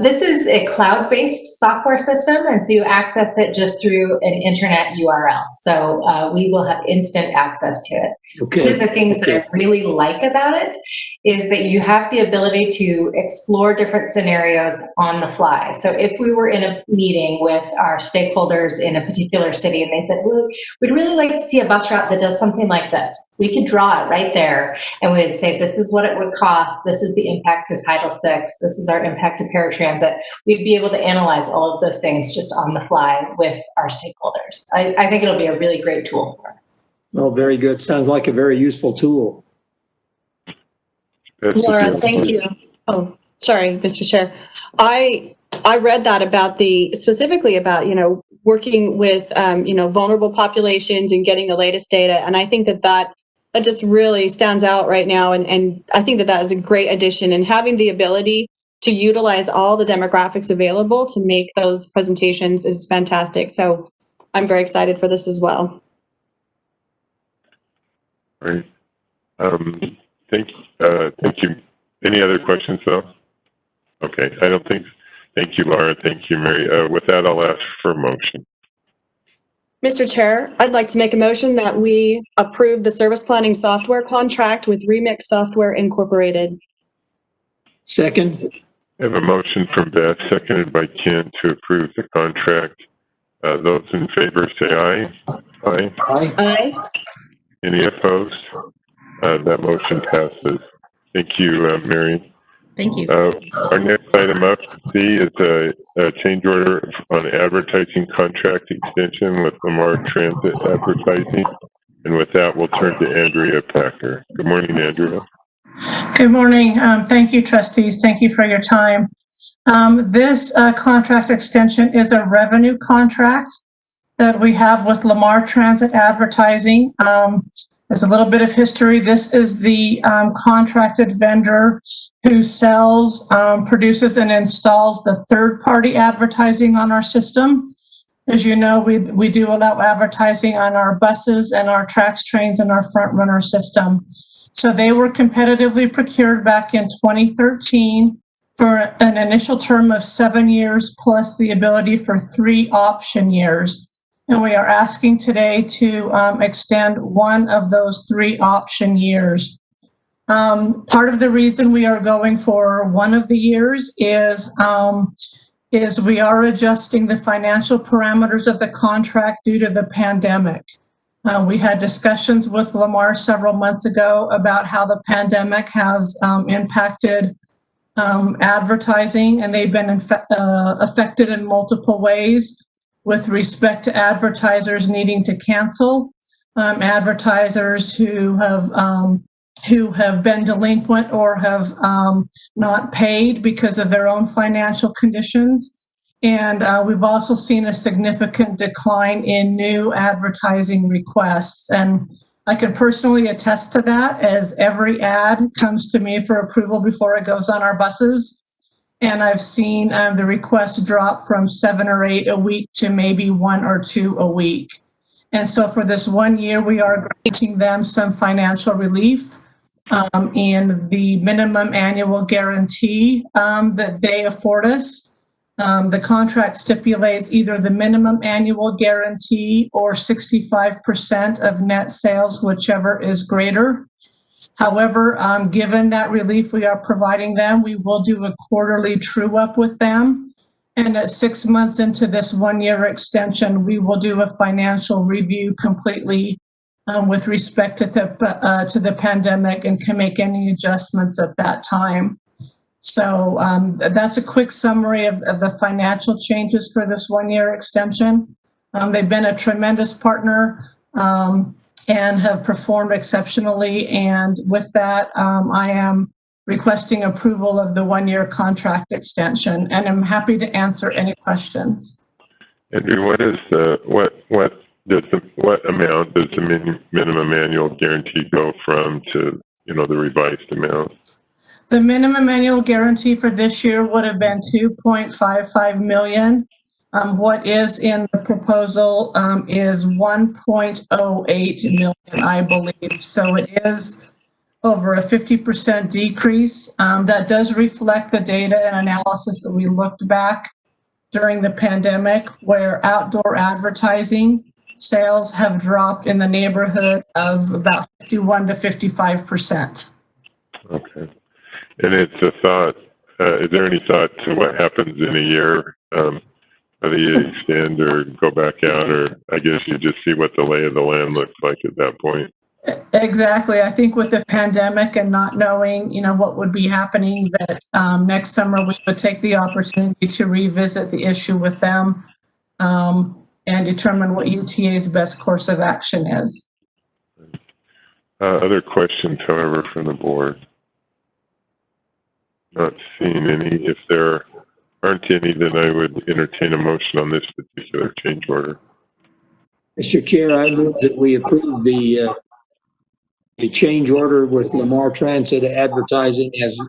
This is a cloud-based software system, and so you access it just through an internet URL. So we will have instant access to it. Okay. One of the things that I really like about it is that you have the ability to explore different scenarios on the fly. So if we were in a meeting with our stakeholders in a particular city and they said, well, we'd really like to see a bus route that does something like this, we could draw it right there, and we would say, this is what it would cost, this is the impact to Title VI, this is our impact to paratransit. We'd be able to analyze all of those things just on the fly with our stakeholders. I think it'll be a really great tool for us. Oh, very good. Sounds like a very useful tool. Laura, thank you. Oh, sorry, Mr. Chair. I read that about specifically about, working with, vulnerable populations and getting the latest data. And I think that just really stands out right now. And I think that is a great addition, and having the ability to utilize all the demographics available to make those presentations is fantastic. So I'm very excited for this as well. Great. Thank you. Any other questions, though? Okay, I don't think. Thank you, Laura. Thank you, Mary. With that, I'll ask for a motion. Mr. Chair, I'd like to make a motion that we approve the service planning software contract with Remix Software Incorporated. Second. I have a motion from Beth, seconded by Ken, to approve the contract. Those in favor say aye. Aye. Aye. Aye. Any opposed? That motion passes. Thank you, Mary. Thank you. Our next item up, C, is a change order on advertising contract extension with Lamar Transit Advertising. And with that, we'll turn to Andrea Packer. Good morning, Andrea. Good morning. Thank you, trustees. Thank you for your time. This contract extension is a revenue contract that we have with Lamar Transit Advertising. There's a little bit of history. This is the contracted vendor who sells, produces, and installs the third-party advertising on our system. As you know, we do allow advertising on our buses and our tracks, trains, and our front runner system. So they were competitively procured back in 2013 for an initial term of 7 years plus the ability for 3 option years. And we are asking today to extend one of those 3 option years. Part of the reason we are going for one of the years is we are adjusting the financial parameters of the contract due to the pandemic. We had discussions with Lamar several months ago about how the pandemic has impacted advertising, and they've been affected in multiple ways with respect to advertisers needing to cancel, advertisers who have been delinquent or have not paid because of their own financial conditions. And we've also seen a significant decline in new advertising requests. And I can personally attest to that, as every ad comes to me for approval before it goes on our buses. And I've seen the requests drop from 7 or 8 a week to maybe 1 or 2 a week. And so for this 1 year, we are granting them some financial relief in the minimum annual guarantee that they afford us. The contract stipulates either the minimum annual guarantee or 65% of net sales, whichever is greater. However, given that relief we are providing them, we will do a quarterly true up with them. And at 6 months into this 1 year extension, we will do a financial review completely with respect to the pandemic, and can make any adjustments at that time. So that's a quick summary of the financial changes for this 1 year extension. They've been a tremendous partner and have performed exceptionally. And with that, I am requesting approval of the 1 year contract extension, and I'm happy to answer any questions. Andrew, what amount does the minimum annual guarantee go from to, the revised amount? The minimum annual guarantee for this year would have been $2.55 million. What is in the proposal is $1.08 million, I believe. So it is over a 50% decrease. That does reflect the data and analysis that we looked back during the pandemic, where outdoor advertising sales have dropped in the neighborhood of about 51 to 55%. Okay. And it's a thought, is there any thought to what happens in a year? Whether you extend or go back out, or I guess you just see what the lay of the land looks like at that point? Exactly. I think with the pandemic and not knowing, what would be happening, that next summer we would take the opportunity to revisit the issue with them and determine what UTA's best course of action is. Other questions, however, from the board? Not seeing any. If there aren't any, then I would entertain a motion on this particular change order. Mr. Chair, I move that we approve the change order with Lamar Transit Advertising as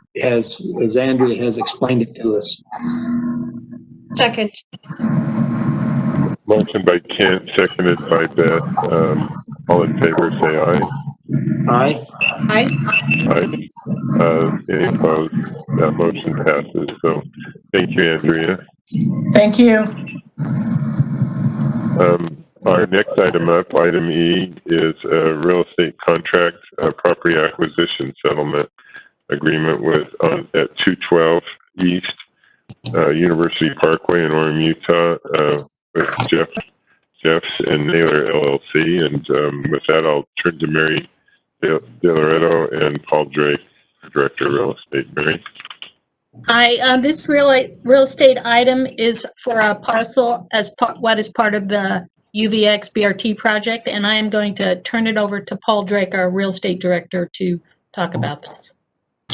Andrea has explained it to us. Second. Motion by Kent, seconded by Beth. All in favor, say aye. Aye. Aye. Aye. Any opposed? That motion passes. So thank you, Andrea. Thank you. Our next item up, item E, is a real estate contract property acquisition settlement agreement with at 212 East University Parkway in Orem, Utah, with Jeffs and Naylor LLC. And with that, I'll turn to Mary DeLoretto and Paul Drake, Director of Real Estate. Mary. Hi, this real estate item is for a parcel as what is part of the UVX BRT project, and I am going to turn it over to Paul Drake, our real estate director, to talk about this.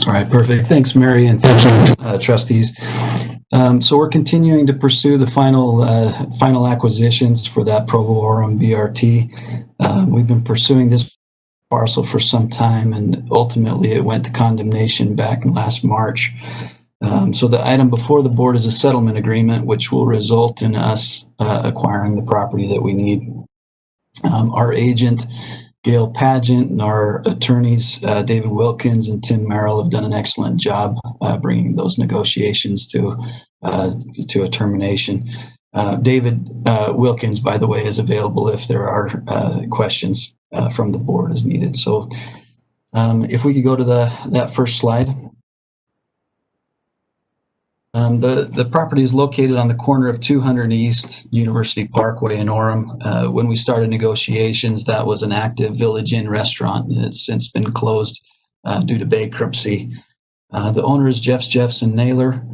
All right, perfect. Thanks, Mary, and thank you, trustees. So we're continuing to pursue the final acquisitions for that Provo Orem BRT. We've been pursuing this parcel for some time, and ultimately it went to condemnation back in last March. So the item before the board is a settlement agreement, which will result in us acquiring the property that we need. Our agent, Gail Pageant, and our attorneys, David Wilkins and Tim Merrill, have done an excellent job bringing those negotiations to a termination. David Wilkins, by the way, is available if there are questions from the board as needed. So if we could go to that first slide. The property is located on the corner of 200 East University Parkway in Orem. When we started negotiations, that was an active Village Inn restaurant, and it's since been closed due to bankruptcy. The owner is Jeffs and Naylor.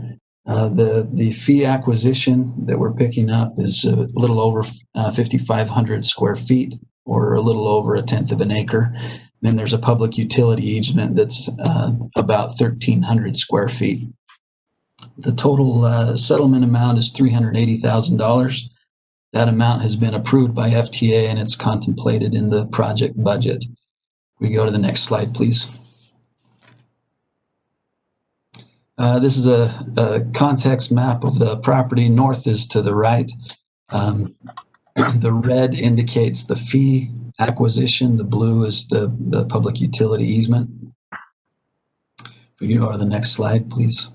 The fee acquisition that we're picking up is a little over 5,500 square feet, or a little over 1/10 of an acre. Then there's a public utility easement that's about 1,300 square feet. The total settlement amount is $380,000. That amount has been approved by FTA and it's contemplated in the project budget. We go to the next slide, please. This is a context map of the property. North is to the right. The red indicates the fee acquisition. The blue is the public utility easement. If we go to the next slide, please.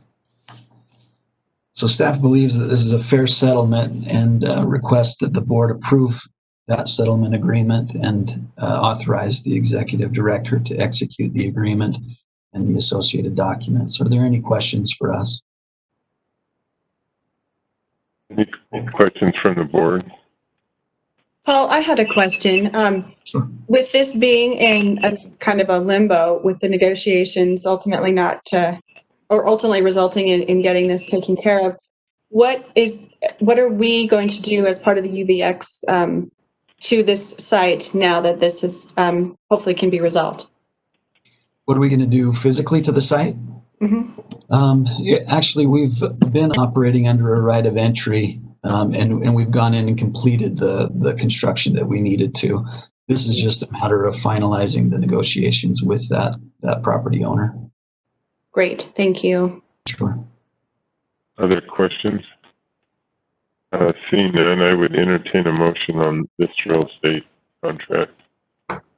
So staff believes that this is a fair settlement and requests that the board approve that settlement agreement and authorize the executive director to execute the agreement and the associated documents. Are there any questions for us? Any questions from the board? Paul, I had a question. Sure. With this being in a kind of a limbo with the negotiations ultimately ultimately resulting in getting this taken care of, what are we going to do as part of the UVX to this site now that this is hopefully can be resolved? What are we going to do physically to the site? Mm-hmm. Actually, we've been operating under a right of entry, and we've gone in and completed the construction that we needed to. This is just a matter of finalizing the negotiations with that property owner. Great, thank you. Sure. Other questions? Seeing none, I would entertain a motion on this real estate contract.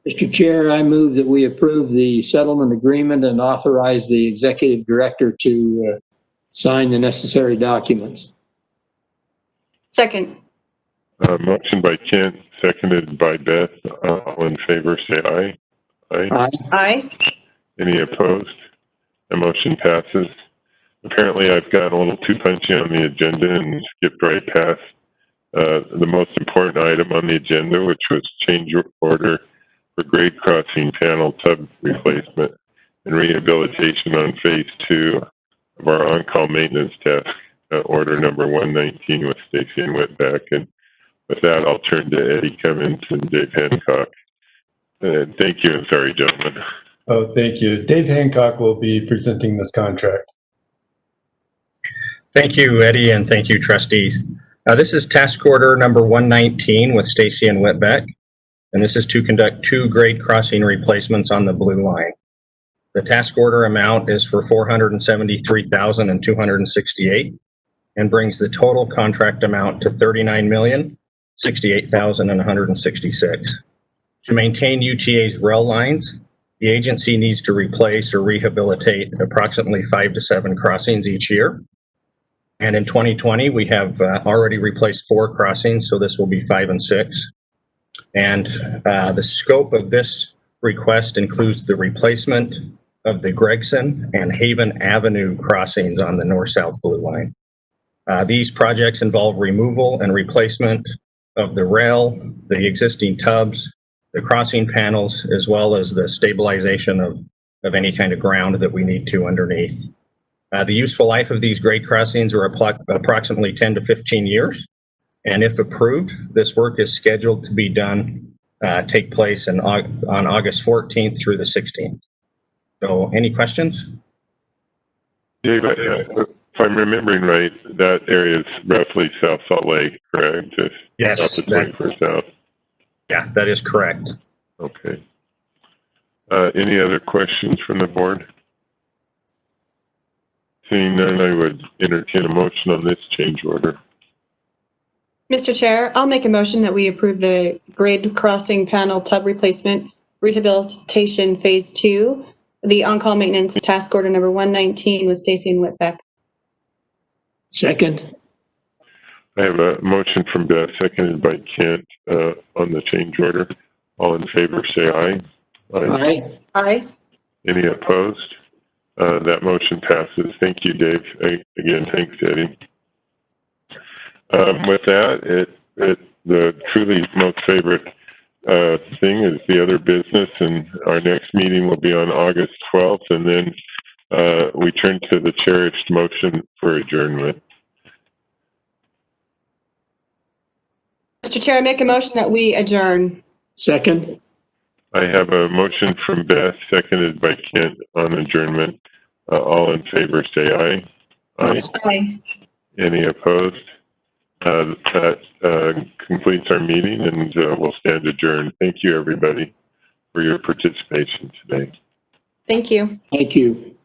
Mr. Chair, I move that we approve the settlement agreement and authorize the executive director to sign the necessary documents. Second. Motion by Kent, seconded by Beth. All in favor, say aye. Aye. Aye. Aye. Any opposed? The motion passes. Apparently, I've gotten a little too punchy on the agenda and skipped right past the most important item on the agenda, which was change order for grade crossing panel tub replacement and rehabilitation on phase 2 of our on-call maintenance task, order number 119 with Stacy and Whitback. And with that, I'll turn to Eddie Cummins and Dave Hancock. Thank you, and sorry, gentlemen. Oh, thank you. Dave Hancock will be presenting this contract. Thank you, Eddie, and thank you, trustees. This is task order number 119 with Stacy and Whitbeck, and this is to conduct 2 grade crossing replacements on the blue line. The task order amount is for $473,268 and brings the total contract amount to $39,068,166. To maintain UTA's rail lines, the agency needs to replace or rehabilitate approximately 5 to 7 crossings each year. And in 2020, we have already replaced 4 crossings, so this will be 5 and 6. And the scope of this request includes the replacement of the Gregson and Haven Avenue crossings on the north-south blue line. These projects involve removal and replacement of the rail, the existing tubs, the crossing panels, as well as the stabilization of any kind of ground that we need to underneath. The useful life of these grade crossings are approximately 10 to 15 years. And if approved, this work is scheduled to be done, take place on August 14th through the 16th. So any questions? Dave, if I'm remembering right, that area is roughly South Salt Lake, correct? Just Yes. Opposite 21st South. Yeah, that is correct. Okay. Any other questions from the board? Seeing none, I would entertain a motion on this change order. Mr. Chair, I'll make a motion that we approve the grade crossing panel tub replacement rehabilitation phase 2, the on-call maintenance task order number 119 with Stacy and Whitbeck. Second. I have a motion from Beth, seconded by Kent, on the change order. All in favor, say aye. Aye. Aye. Any opposed? That motion passes. Thank you, Dave. Again, thanks, Eddie. With that, the truly most favorite thing is the other business, and our next meeting will be on August 12th, and then we turn to the cherished motion for adjournment. Mr. Chair, I make a motion that we adjourn. Second. I have a motion from Beth, seconded by Kent on adjournment. All in favor, say aye. Aye. Aye. Any opposed? That completes our meeting, and we'll stand adjourned. Thank you, everybody, for your participation today. Thank you. Thank you.